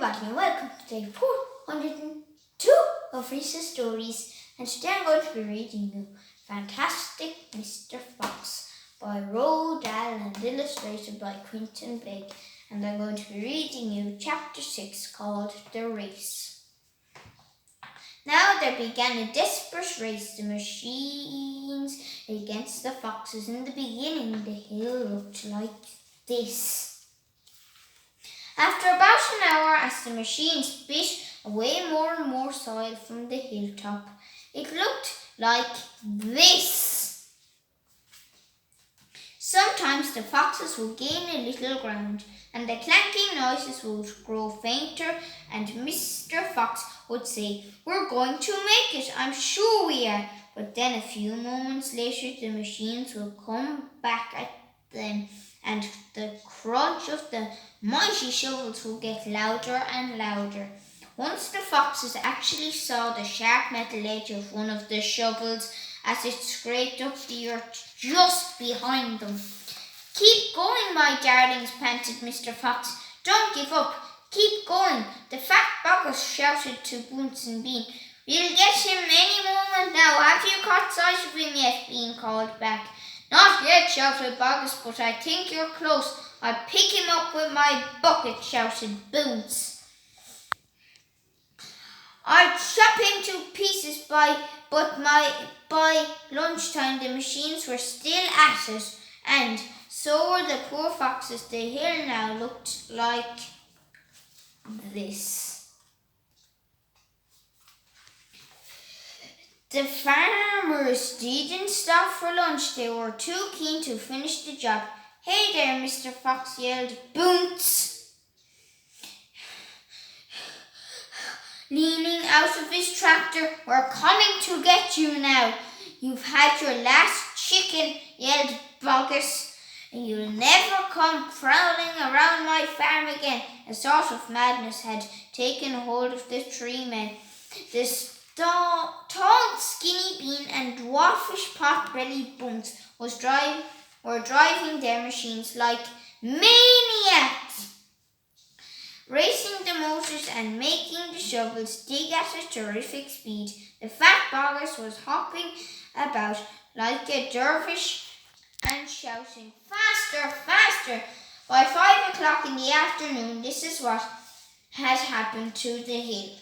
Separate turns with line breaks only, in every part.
everybody, and welcome to day 402 of Rhys's stories. And today I'm going to be reading you Fantastic Mr. Fox by Roald, Dahl and illustrated by Quentin. And I'm going to be reading you chapter 6 called The Race. Now there began a desperate race, the machines against the foxes. In the beginning, the hill looked like this. After about an hour, as the machines bit away more and more soil from the hilltop, it looked like this. Sometimes the foxes would gain a little ground, and the clanking noises would grow fainter, and Mr. Fox would say, "We're going to make it, I'm sure we are." But then a few moments later, the machines would come back at them, and the crunch of the mighty shovels would get louder and louder. Once the foxes actually saw the sharp metal edge of one of the shovels as it scraped up the earth just behind them. "Keep going, my darlings," panted Mr. Fox. "Don't give up. Keep going." The fat boggart shouted to Boots and Bean. "We'll get him any moment now. Have you caught sight of him yet?" Bean called back. "Not yet," shouted Boggart, "but I think you're close. I'll pick him up with my bucket," shouted Boots. "I'll chop him to pieces by lunchtime." The machines were still at it, and so were the poor foxes. The hill now looked like this. The farmers didn't stop for lunch. They were too keen to finish the job. "Hey there, Mr. Fox," yelled Boots, leaning out of his tractor. "We're coming to get you now." "You've had your last chicken," yelled Boggart, "and you'll never come prowling around my farm again." A sort of madness had taken hold of the three men. This tall, skinny Bean and dwarfish pot-bellied Boots were driving their machines like maniacs, racing the motors and making the shovels dig at a terrific speed. The fat Boggart was hopping about like a dervish and shouting, "Faster, faster!" By 5 o'clock in the afternoon, this is what had happened to the hill.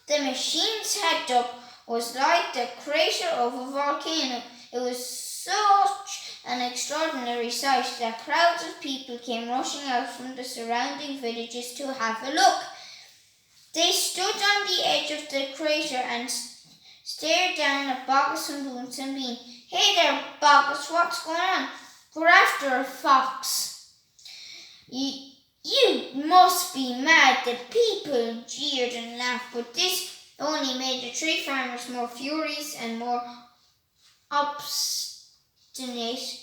The machines had dug was like the crater of a volcano. It was such an extraordinary sight that crowds of people came rushing out from the surrounding villages to have a look. They stood on the edge of the crater and stared down at Boggart and Boots and Bean. "Hey there, Boggart, what's going on?" "We're after a fox." You must be mad." The people jeered and laughed, but this only made the three farmers more furious and more obstinate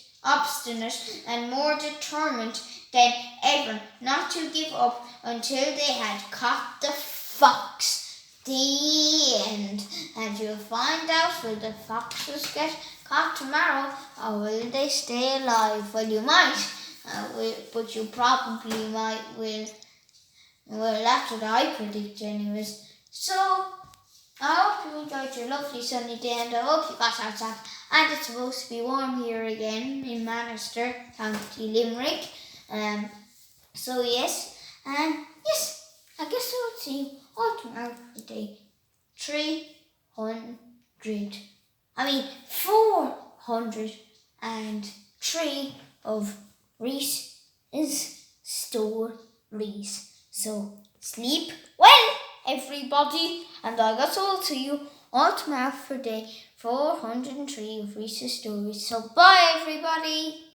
and more determined than ever not to give up until they had caught the fox. The end. And you'll find out, will the foxes get caught tomorrow, or will they stay alive? Well, you might. But you probably will. Well, that's what I predict anyways. So, I hope you enjoyed your lovely sunny day, and I hope you got outside. And it's supposed to be warm here again in Manister, County Limerick. So yes, I guess I'll see you all tomorrow for day 403 of Rhys's stories. So sleep well, everybody, and I guess I'll see you all tomorrow for day 403 of Rhys's stories. So bye, everybody.